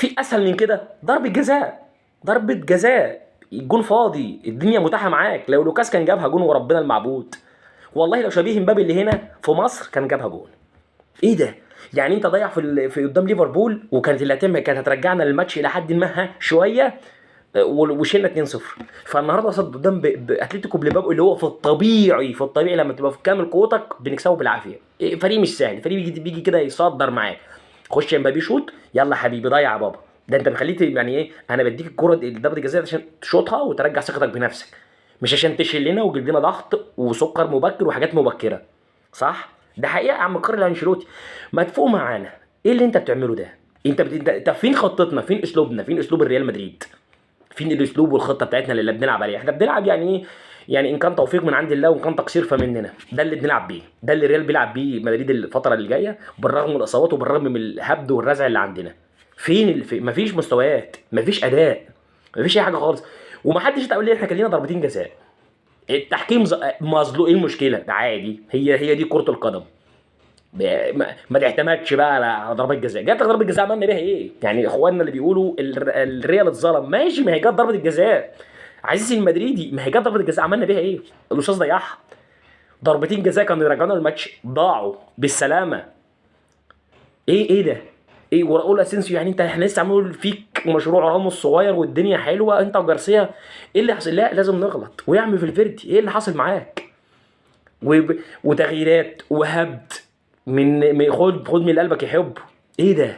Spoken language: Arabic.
في اسهل من كده؟ ضربه جزاء، ضربه جزاء، الجون فاضي، الدنيا متاحه معاك. لو لوكاس كان جابها جون وربنا المعبود، والله لو شبيه مبابي اللي هنا في مصر كان جابها جون. ايه ده؟ يعني انت ضيع في قدام ليفربول، وكانت اللي كانت هترجعنا للماتش الى حد ما شويه، وشلنا 2-0. فالنهارده قصاد قدام اتلتيكو بلباو اللي هو في الطبيعي لما تبقى في كامل قوتك بنكسبه بالعافيه. فريق مش سهل، فريق بيجي كده يصدر معاك. خش يا مبابي شوط، يلا حبيبي ضيع يا بابا. ده انت مخليت يعني ايه، انا بديك الكره ضربه الجزاء عشان تشوطها وترجع ثقتك بنفسك، مش عشان تشيل لنا وتجيب لنا ضغط وسكر مبكر وحاجات مبكره. صح؟ ده حقيقه يا عم كارلو انشيلوتي. ما تفوق معانا، ايه اللي انت بتعمله ده؟ طب فين خطتنا؟ فين اسلوبنا؟ فين اسلوب الريال مدريد؟ فين الاسلوب والخطه بتاعتنا اللي بنلعب عليها؟ احنا بنلعب يعني ايه؟ يعني ان كان توفيق من عند الله وان كان تقصير فمننا. ده اللي بنلعب بيه، ده اللي الريال بيلعب بيه مدريد الفتره اللي جايه، بالرغم من الاصابات وبالرغم من الهبد والرزع اللي عندنا. مفيش مستويات، مفيش اداء، مفيش اي حاجه خالص. ومحدش يقول لي احنا كان لنا ضربتين جزاء. التحكيم مظلوم، ايه المشكله؟ ده عادي، هي دي كره القدم. ما تعتمدش بقى على ضربه جزاء. جات لك ضربه جزاء عملنا بيها ايه؟ يعني اخواننا اللي بيقولوا الريال اتظلم، ماشي، ما هي جت ضربه الجزاء. عزيزي المدريدي، ما هي جت ضربه الجزاء عملنا بيها ايه؟ الاستاذ ضيعها. ضربتين جزاء كانوا يرجعونا الماتش، ضاعوا بالسلامه. ايه ده؟ ايه وراؤول اسينسيو؟ يعني احنا لسه عاملين فيك مشروع راموس صغير والدنيا حلوه انت وجارسيا. ايه اللي حصل؟ لا لازم نغلط. ويعمل في الفيردي ايه اللي حصل معاك؟ وتغييرات وهبد خد من قلبك يحب. ايه ده؟